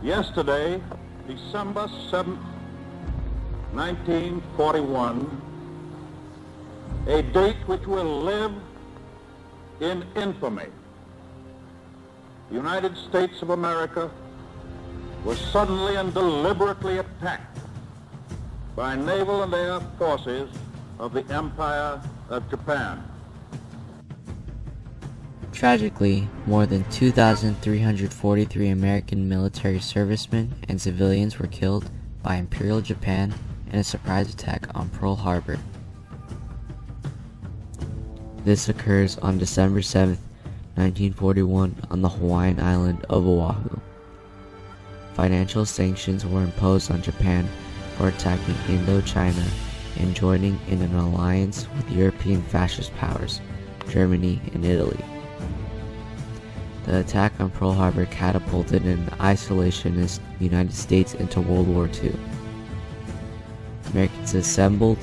Yesterday, December 7th, 1941, a date which will live in infamy, the United States of America was suddenly and deliberately attacked by naval and air forces of the Empire of Japan. Tragically, more than 2,343 American military servicemen and civilians were killed by Imperial Japan in a surprise attack on Pearl Harbor. This occurs on December 7, 1941, on the Hawaiian island of Oahu. Financial sanctions were imposed on Japan for attacking Indochina and joining in an alliance with European fascist powers, Germany and Italy. The attack on Pearl Harbor catapulted an isolationist United States into World War II. Americans assembled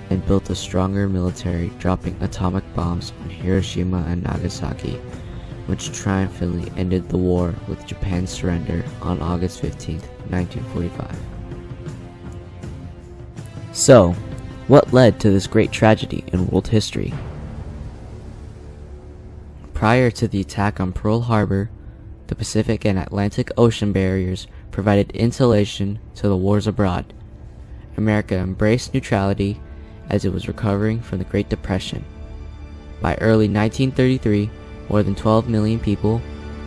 and built a stronger military, dropping atomic bombs on Hiroshima and Nagasaki, which triumphantly ended the war with Japan's surrender on August 15, 1945. So, what led to this great tragedy in world history? Prior to the attack on Pearl Harbor, the Pacific and Atlantic Ocean barriers provided insulation to the wars abroad. America embraced neutrality as it was recovering from the Great Depression. By early 1933, more than 12 million people,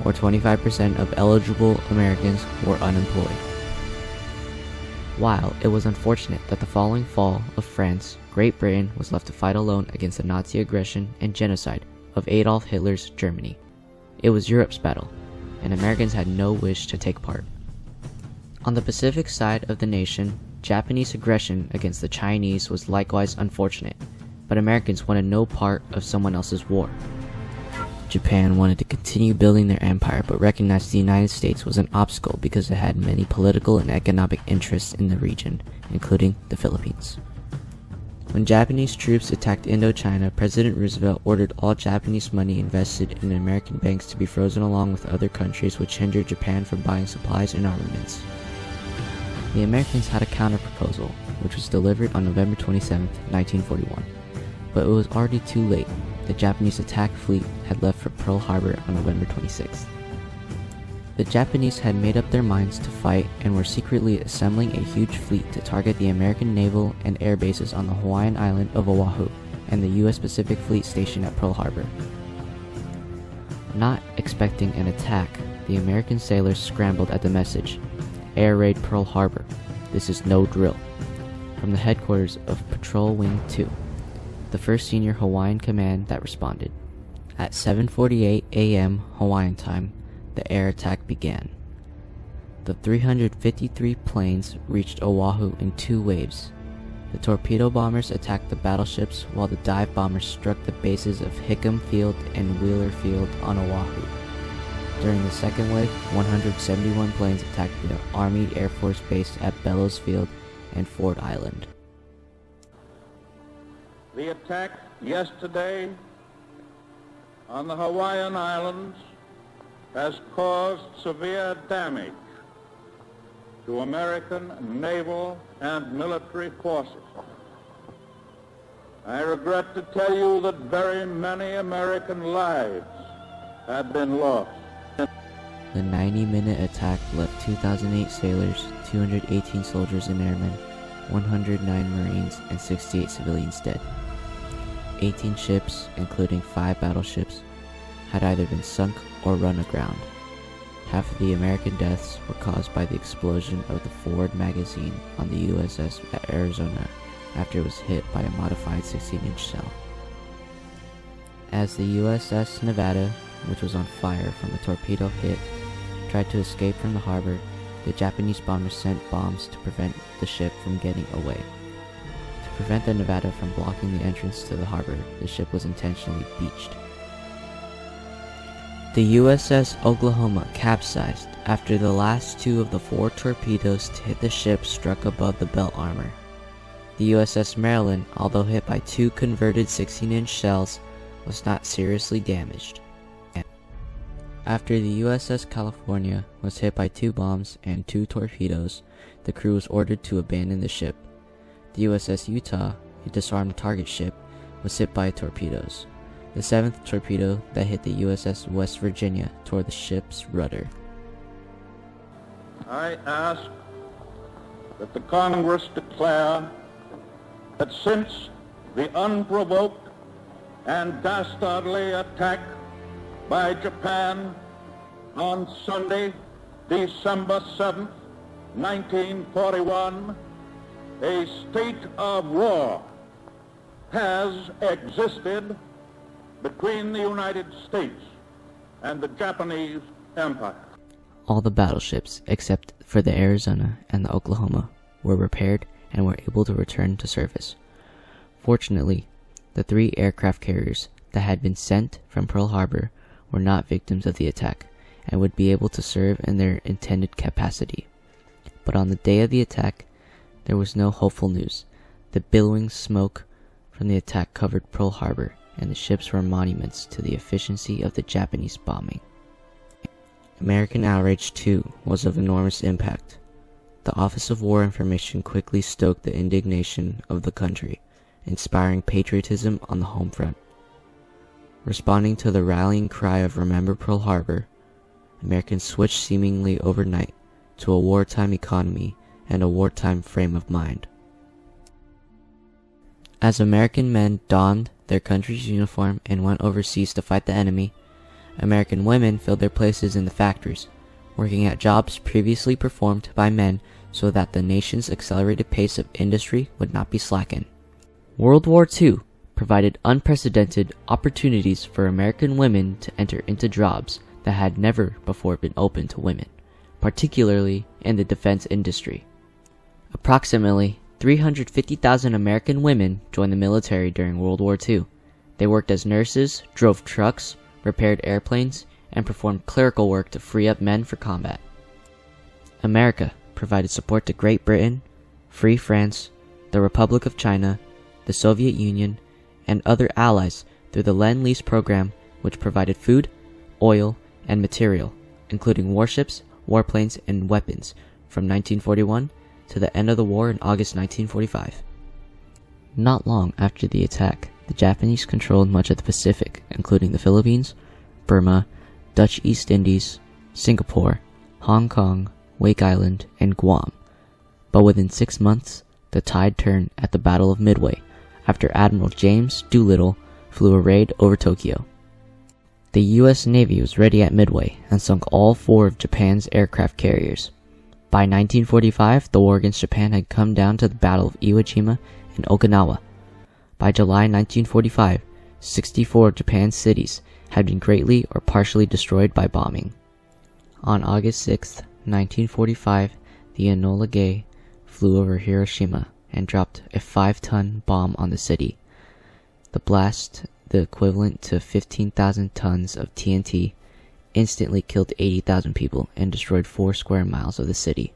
or 25% of eligible Americans, were unemployed. While it was unfortunate that the following fall of France, Great Britain was left to fight alone against the Nazi aggression and genocide of Adolf Hitler's Germany. It was Europe's battle, and Americans had no wish to take part. On the Pacific side of the nation, Japanese aggression against the Chinese was likewise unfortunate, but Americans wanted no part of someone else's war. Japan wanted to continue building their empire, but recognized the United States was an obstacle because it had many political and economic interests in the region, including the Philippines. When Japanese troops attacked Indochina, President Roosevelt ordered all Japanese money invested in American banks to be frozen along with other countries, which hindered Japan from buying supplies and armaments. The Americans had a counter-proposal, which was delivered on November 27, 1941, but it was already too late. The Japanese attack fleet had left for Pearl Harbor on November 26th. The Japanese had made up their minds to fight and were secretly assembling a huge fleet to target the American naval and air bases on the Hawaiian island of Oahu and the U.S. Pacific Fleet station at Pearl Harbor. Not expecting an attack, the American sailors scrambled at the message, "Air raid Pearl Harbor. This is no drill," from the headquarters of Patrol Wing 2, the first senior Hawaiian command that responded. At 7:48 a.m. Hawaiian time, the air attack began. The 353 planes reached Oahu in two waves. The torpedo bombers attacked the battleships while the dive bombers struck the bases of Hickam Field and Wheeler Field on Oahu. During the second wave, 171 planes attacked the Army Air Force base at Bellows Field and Ford Island. The attack yesterday on the Hawaiian Islands has caused severe damage to American naval and military forces. I regret to tell you that very many American lives have been lost. The 90-minute attack left 2,008 sailors, 218 soldiers and airmen, 109 Marines, and 68 civilians dead. 18 ships, including 5 battleships, had either been sunk or run aground. Half of the American deaths were caused by the explosion of the forward magazine on the USS Arizona after it was hit by a modified 16-inch shell. As the USS Nevada, which was on fire from a torpedo hit, tried to escape from the harbor, the Japanese bombers sent bombs to prevent the ship from getting away. To prevent the Nevada from blocking the entrance to the harbor, the ship was intentionally beached. The USS Oklahoma capsized after the last 2 of the 4 torpedoes to hit the ship struck above the belt armor. The USS Maryland, although hit by 2 converted 16-inch shells, was not seriously damaged. After the USS California was hit by 2 bombs and 2 torpedoes, the crew was ordered to abandon the ship. The USS Utah, a disarmed target ship, was hit by torpedoes. The 7th torpedo that hit the USS West Virginia tore the ship's rudder. I ask that the Congress declare that since the unprovoked and dastardly attack by Japan on Sunday, December 7th, 1941, a state of war has existed between the United States and the Japanese Empire. All the battleships, except for the Arizona and the Oklahoma, were repaired and were able to return to service. Fortunately, the 3 aircraft carriers that had been sent from Pearl Harbor were not victims of the attack and would be able to serve in their intended capacity. But on the day of the attack, there was no hopeful news. The billowing smoke from the attack covered Pearl Harbor, and the ships were monuments to the efficiency of the Japanese bombing. American outrage, too, was of enormous impact. The Office of War Information quickly stoked the indignation of the country, inspiring patriotism on the home front. Responding to the rallying cry of "Remember Pearl Harbor," Americans switched seemingly overnight to a wartime economy and a wartime frame of mind. As American men donned their country's uniform and went overseas to fight the enemy, American women filled their places in the factories, working at jobs previously performed by men so that the nation's accelerated pace of industry would not be slackened. World War II provided unprecedented opportunities for American women to enter into jobs that had never before been open to women, particularly in the defense industry. Approximately 350,000 American women joined the military during World War II. They worked as nurses, drove trucks, repaired airplanes, and performed clerical work to free up men for combat. America provided support to Great Britain, Free France, the Republic of China, the Soviet Union, and other allies through the Lend-Lease program, which provided food, oil, and material, including warships, warplanes, and weapons, from 1941 to the end of the war in August 1945. Not long after the attack, the Japanese controlled much of the Pacific, including the Philippines, Burma, Dutch East Indies, Singapore, Hong Kong, Wake Island, and Guam. But within 6 months, the tide turned at the Battle of Midway, after Admiral James Doolittle flew a raid over Tokyo. The U.S. Navy was ready at Midway and sunk all 4 of Japan's aircraft carriers. By 1945, the war against Japan had come down to the Battle of Iwo Jima and Okinawa. By July 1945, 64 of Japan's cities had been greatly or partially destroyed by bombing. On August 6, 1945, the Enola Gay flew over Hiroshima and dropped a 5-ton bomb on the city. The blast, the equivalent to 15,000 tons of TNT, instantly killed 80,000 people and destroyed 4 square miles of the city.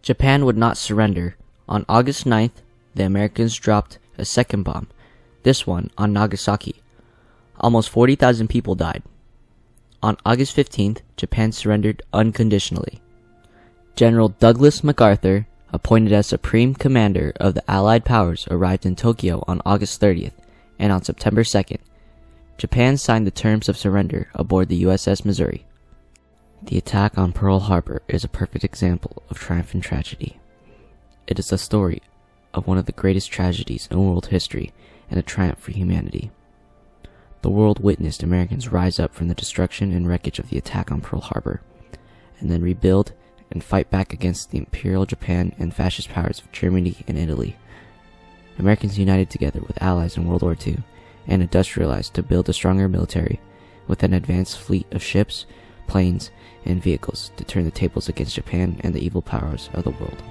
Japan would not surrender. On August 9th, the Americans dropped a second bomb, this one on Nagasaki. Almost 40,000 people died. On August 15th, Japan surrendered unconditionally. General Douglas MacArthur, appointed as Supreme Commander of the Allied Powers, arrived in Tokyo on August 30th, and on September 2nd, Japan signed the terms of surrender aboard the USS Missouri. The attack on Pearl Harbor is a perfect example of triumph and tragedy. It is the story of one of the greatest tragedies in world history and a triumph for humanity. The world witnessed Americans rise up from the destruction and wreckage of the attack on Pearl Harbor, and then rebuild and fight back against the Imperial Japan and fascist powers of Germany and Italy. Americans united together with allies in World War II and industrialized to build a stronger military with an advanced fleet of ships, planes, and vehicles to turn the tables against Japan and the evil powers of the world.